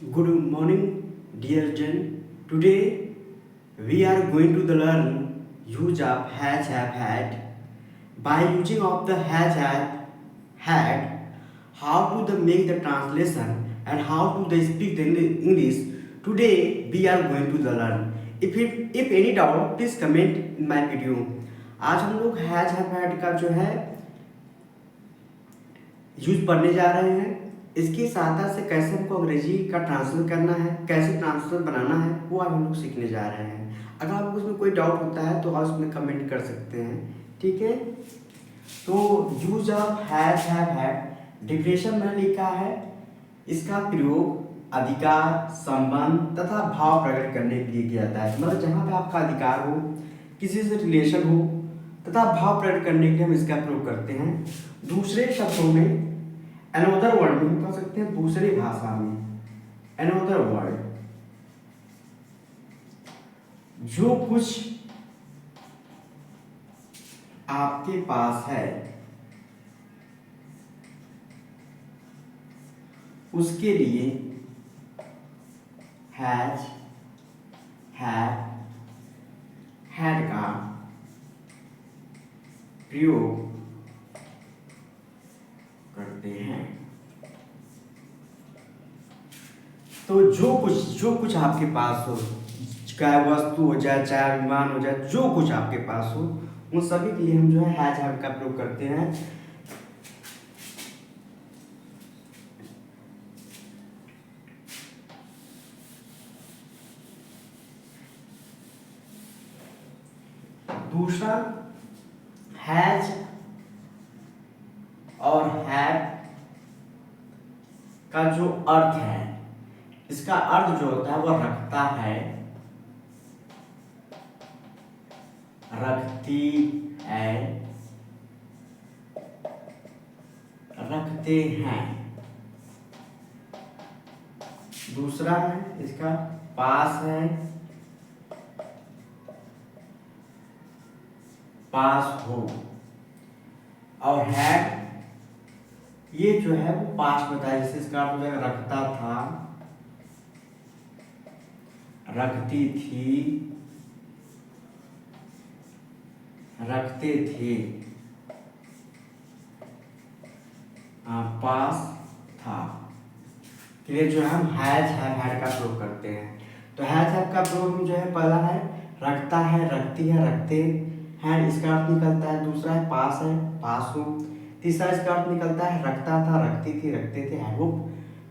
Good morning, dear Jen. Today we are going to learn use of has have had. By using of the has have had, how to make the translation and how to speak the English. Today we are going to learn. If any doubt, please comment in my video. आज हम लोग has have had का जो है use पढ़ने जा रहे हैं। इसकी सहायता से कैसे हमको अंग्रेजी का ट्रांसलेट करना है, कैसे ट्रांसलेट बनाना है, वो आज हम लोग सीखने जा रहे हैं। अगर आपको उसमें कोई डाउट होता है तो आप उसमें कमेंट कर सकते हैं, ठीक है। तो use of has have had definition में लिखा है, इसका प्रयोग अधिकार, संबंध तथा भाव प्रकट करने के लिए किया जाता है। मतलब जहाँ पे आपका अधिकार हो, किसी से रिलेशन हो तथा भाव प्रकट करने के लिए हम इसका प्रयोग करते हैं। दूसरे शब्दों में अनदर वर्ड में कह सकते हैं, दूसरी भाषा में अनदर वर्ड, जो कुछ आपके पास है उसके लिए हैज हैव हैड का प्रयोग करते हैं। तो जो कुछ आपके पास हो, चाहे वस्तु हो जाए, चाहे विमान हो जाए, जो कुछ आपके पास हो, उन सभी के लिए हम जो है हैज हैव का प्रयोग करते हैं। दूसरा हैज और हैव का जो अर्थ है, इसका अर्थ जो होता है वो रखता है, रखती है, रखते हैं। दूसरा है इसका पास है, पास हो। और हैड ये जो है वो पास्ट में था, जैसे इसका अर्थ हो जाएगा रखता था, रखती थी, रखते थे, पास था के लिए जो है हम हैज हैव हैड का प्रयोग करते हैं। तो हैज हैव का प्रयोग जो है पहला है रखता है, रखती है, रखते हैं, इसका अर्थ निकलता है। दूसरा है पास हो। तीसरा इसका अर्थ निकलता है रखता था, रखती थी, रखते थे, हैड। वो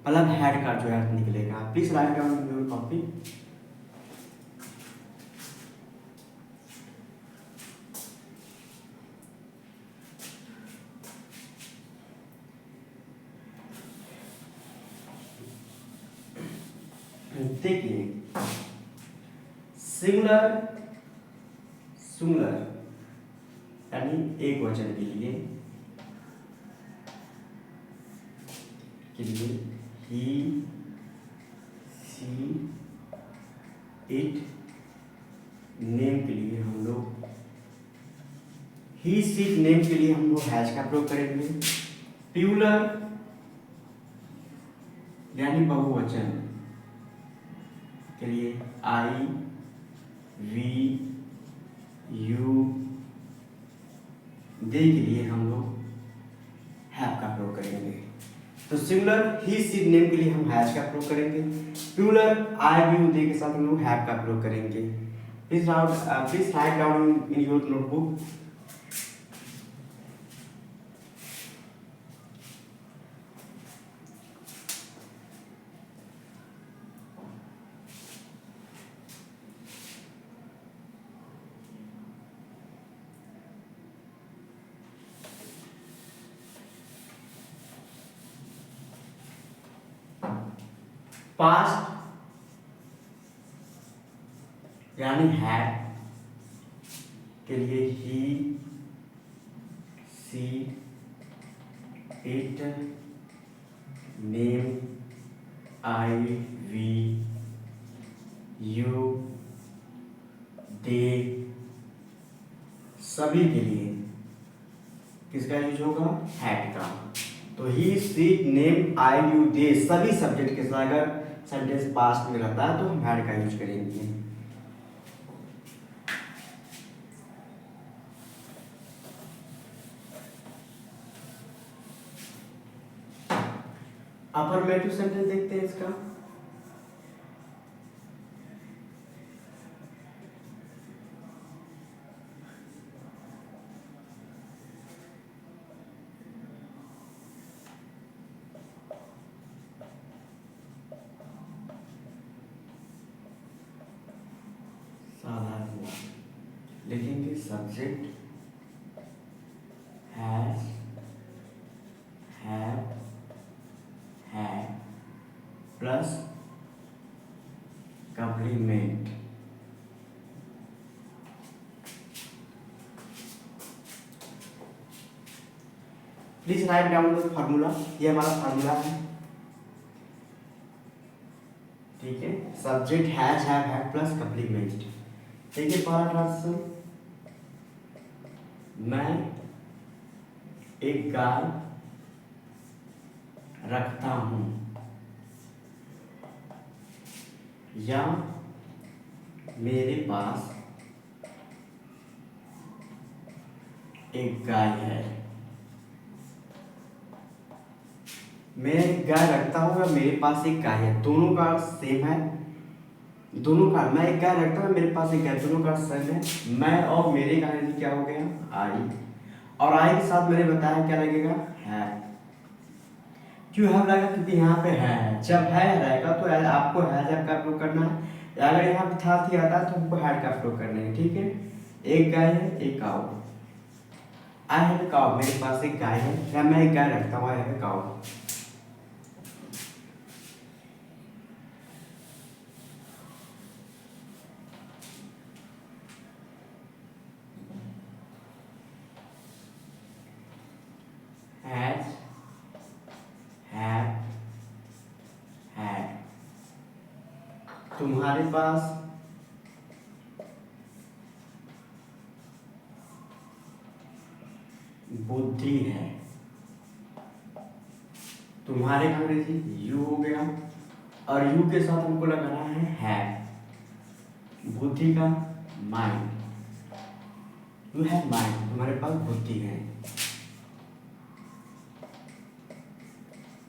मतलब हैड का जो है अर्थ निकलेगा। Please write down in your copy. देखिए सिंगुलर यानी एक वचन के लिए ही, सी, इट। नेम के लिए हम लोग ही, सी, नेम के लिए हम लोग हैज का प्रयोग करेंगे। प्लूरल यानी बहुवचन के लिए आई, वी, यू, दे के लिए हम लोग हैव का प्रयोग करेंगे। तो सिंगुलर ही, सी, नेम के लिए हम हैज का प्रयोग करेंगे। Plural I, we, you, they के साथ हम लोग हैव का प्रयोग करेंगे। Please write down in your notebook. Past यानी हैड के लिए he, she, it, name, I, we, you, they, सभी के लिए किसका यूज होगा? हैड का। तो ही, सी, नेम, आई, यू, दे सभी सब्जेक्ट के साथ अगर सेंटेंस पास्ट में रहता है तो हम हैड का यूज करेंगे। अफर्मेटिव सेंटेंस देखते हैं इसका। साधारण लिखेंगे subject has, have, had plus complement. Please write down the formula, ये हमारा फार्मूला है, ठीक है। Subject has, have, had plus complement. देखिए पहला ट्रांसलेशन, मैं एक गाय रखता हूं, या मेरे पास एक गाय है। मैं एक गाय रखता हूँ या मेरे पास एक गाय है, दोनों का अर्थ सेम है। दोनों का, मैं एक गाय रखता हूँ मेरे पास एक गाय, दोनों का अर्थ सेम है। मैं और मेरे का क्या हो गया, आई। और आई के साथ मैंने बताया क्या लगेगा, है। क्यों है लगा, क्योंकि यहाँ पे है। जब है रहेगा तो आपको है जब का प्रयोग करना है। अगर यहाँ पे था थी आता है तो हमको हैड का प्रयोग करना है, ठीक है। एक गाय है, एक काऊ। आई हैव काऊ, मेरे पास एक गाय है, या मैं एक गाय रखता हूँ, I have cow. Has, have, had. तुम्हारे पास बुद्धि है। तुम्हारे का अंग्रेजी यू हो गया, और यू के साथ हमको लगाना है। बुद्धि का माइंड, यू हैव माइंड, तुम्हारे पास बुद्धि है।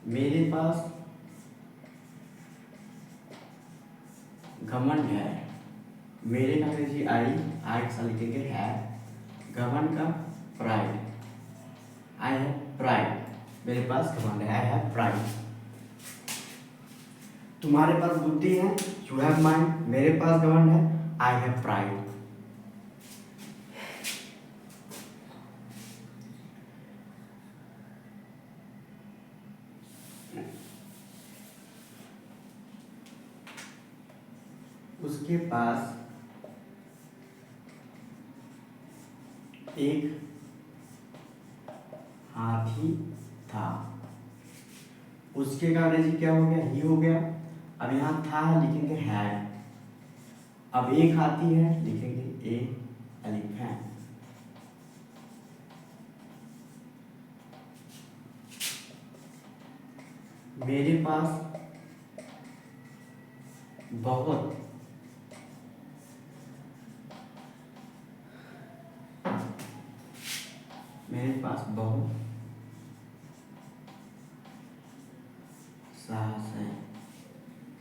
मेरे पास घमंड है। मेरे का अंग्रेजी आई, आई के साथ लिखेंगे है। घमंड का प्राइड, आई हैव प्राइड, मेरे पास घमंड है, आई हैव प्राइड। तुम्हारे पास बुद्धि है, यू हैव माइंड, मेरे पास घमंड है, आई हैव प्राइड। उसके पास एक हाथी था। उसके का अंग्रेजी क्या हो गया, ही हो गया। अब यहाँ था लिखेंगे हैड। अब एक हाथी है, लिखेंगे ए एलिफेंट। मेरे पास बहुत साहस है।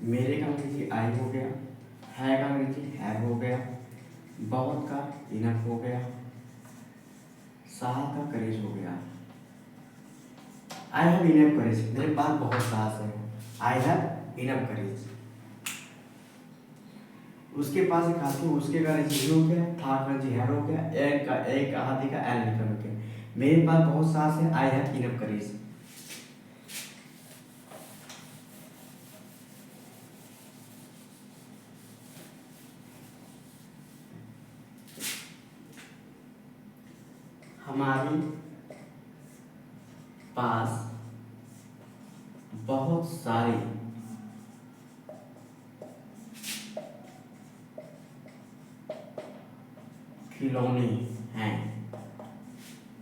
मेरे का अंग्रेजी आई हो गया, है का अंग्रेजी हैव हो गया, बहुत का इनफ हो गया, साहस का करेज हो गया। आई हैव इनफ करेज, मेरे पास बहुत साहस है, आई हैव इनफ करेज। उसके पास एक हाथी, उसके का अंग्रेजी हो गया, था का अंग्रेजी हैव हो गया, एक हाथी का एलिफेंट हो गया। मेरे पास बहुत साहस है, आई हैव इनफ करेज। हमारे पास बहुत सारे खिलौने हैं।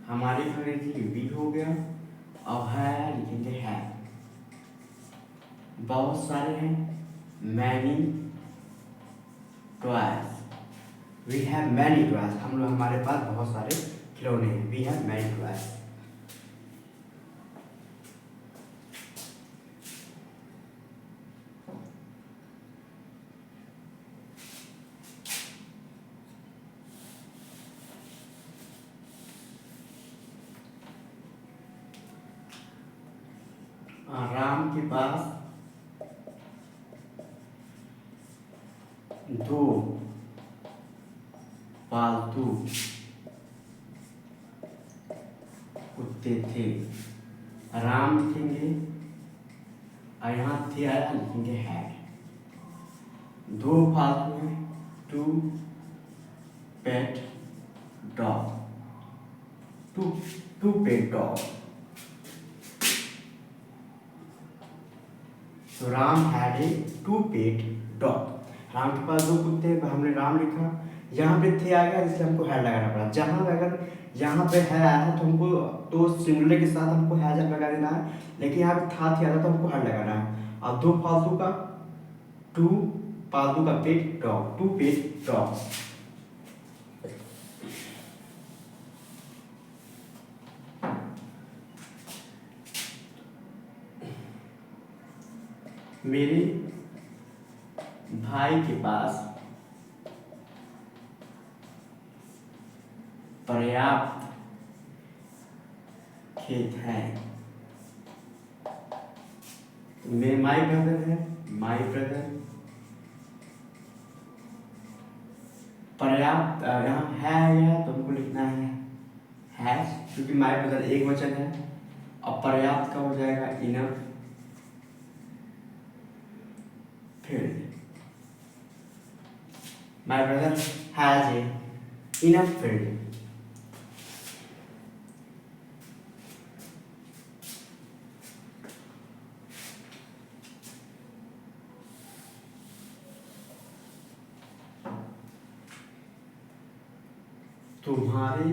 हमारे अंग्रेजी भी हो गया, और है लिखेंगे है। बहुत सारे हैं, many toys. We have many toys, हम लोग हमारे पास बहुत सारे खिलौने हैं। We have many toys. Ram के पास 2 पालतू कुत्ते थे। राम लिखेंगे और यहाँ थे आया लिखेंगे हैड। 2 पालतू हैं, 2 पेट डॉग, 2 पेट डॉग। तो Ram had a 2 pet dog. Ram के पास 2 कुत्ते हैं, हमने राम लिखा। यहाँ पे थे आ गया इसलिए हमको हैड लगाना पड़ा। जहाँ अगर यहाँ पे है आया है तो हमको तो सिंगुलर के साथ हमको हैड लगा देना है, लेकिन यहाँ पे था आया तो हमको हैड लगाना है। और 2 पालतू का 2 पालतू का पेट डॉग, 2 पेट डॉग। मेरे भाई के पास पर्याप्त खेत है। मेरे माई ब्रदर है, माई ब्रदर। पर्याप्त यहाँ है तो हमको लिखना है क्योंकि माई ब्रदर एक वचन है। और पर्याप्त का हो जाएगा enough field. My brother has a enough field. तुम्हारे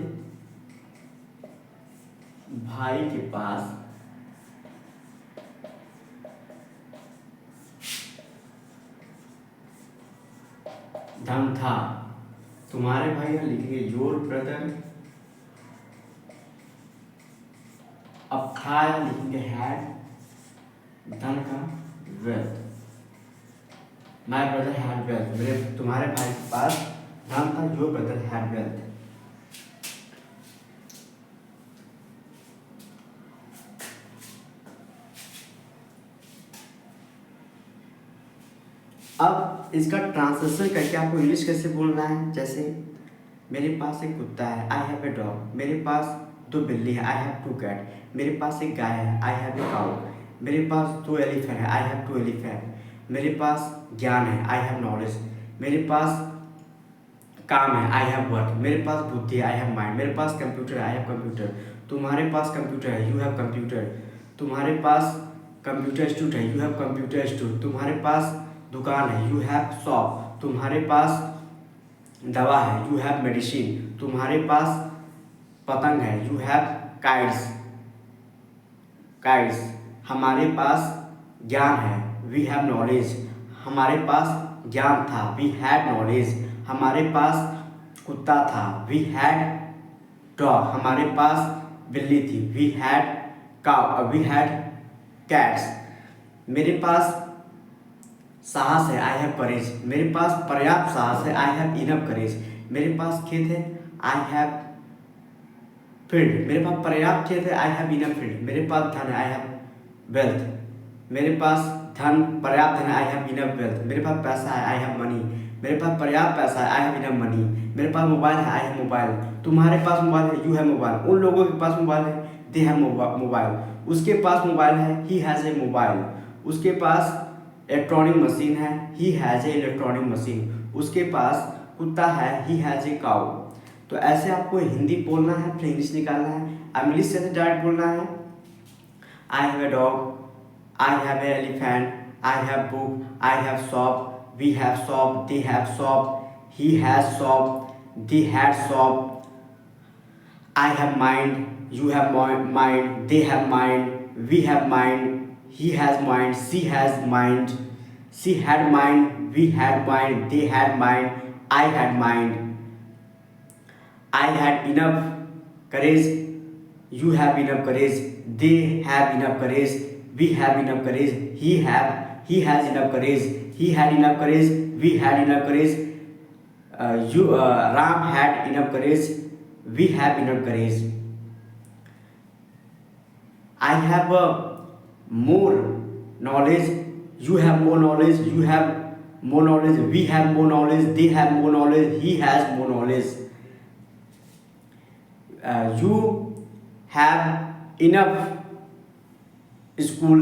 भाई के पास धन था। तुम्हारे भाई यहाँ लिखेंगे योर ब्रदर। अब था लिखेंगे हैड, धन का wealth. My brother had wealth, मेरे तुम्हारे भाई के पास धन था। Your brother had wealth. अब इसका ट्रांसलेशन करके आपको इंग्लिश कैसे बोलना है। जैसे मेरे पास एक कुत्ता है, आई हैव ए डॉग। मेरे पास 2 बिल्ली है, आई हैव 2 कैट। मेरे पास एक गाय है, आई हैव ए काउ। मेरे पास 2 एलिफेंट है, आई हैव 2 एलिफेंट। मेरे पास ज्ञान है, आई हैव नॉलेज। मेरे पास काम है, आई हैव वर्क। मेरे पास बुद्धि है, आई हैव माइंड। मेरे पास कंप्यूटर है, आई हैव कंप्यूटर। तुम्हारे पास कंप्यूटर है, यू हैव कंप्यूटर। तुम्हारे पास कंप्यूटर इंस्टीट्यूट है, यू हैव कंप्यूटर इंस्टीट्यूट। तुम्हारे पास दुकान है, यू हैव शॉप। तुम्हारे पास दवा है, यू हैव मेडिसिन। तुम्हारे पास पतंग है, यू हैव काइट्स। काइट्स। हमारे पास ज्ञान है, वी हैव नॉलेज। हमारे पास ज्ञान था, वी हैड नॉलेज। हमारे पास कुत्ता था, वी हैड डॉग। हमारे पास बिल्ली थी, we had cow, we had cats. मेरे पास साहस है, आई हैव करेज। मेरे पास पर्याप्त साहस है, आई हैव इनफ करेज। मेरे पास खेत है, आई हैव फील्ड। मेरे पास पर्याप्त खेत है, आई हैव इनफ फील्ड। मेरे पास धन है, आई हैव वेल्थ। मेरे पास धन पर्याप्त धन है, आई हैव इनफ वेल्थ। मेरे पास पैसा है, आई हैव मनी। मेरे पास पर्याप्त पैसा है, आई हैव इनफ मनी। मेरे पास मोबाइल है, आई हैव मोबाइल। तुम्हारे पास मोबाइल है, यू हैव मोबाइल। उन लोगों के पास मोबाइल है, दे हैव मोबाइल। उसके पास मोबाइल है, ही हैज़ ए मोबाइल। उसके पास इलेक्ट्रॉनिक मशीन है, he has a electronic machine. उसके पास कुत्ता है, ही हैज़ ए काउ। तो ऐसे आपको हिंदी बोलना है, फिर इंग्लिश निकालना है। इंग्लिश से डायरेक्ट बोलना है, I have a dog, I have a elephant, I have book, I have shop, we have shop, they have shop, he has shop, they had shop, I have mind, you have mind, they have mind, we have mind, he has mind, she has mind, She had mind, we had mind, they had mind, I had mind. I had enough courage, you have enough courage, they have enough courage, we have enough courage, he has enough courage, he had enough courage, we had enough courage, Ram had enough courage, we have enough courage. I have more knowledge, you have more knowledge, you have more knowledge, we have more knowledge, they have more knowledge, he has more knowledge. You have enough school,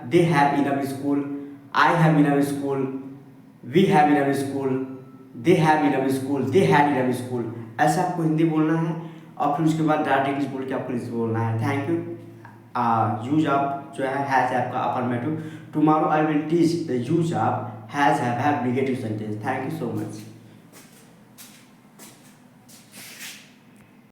they have enough school, I have enough school, we have enough school, they have enough school, they had enough school. ऐसा आपको हिंदी बोलना है और फिर उसके बाद direct English बोल के आपको इंग्लिश बोलना है. Thank you. यूज आप जो है आपका affirmative. Tomorrow I will teach the use of has have negative sentence. Thank you so much.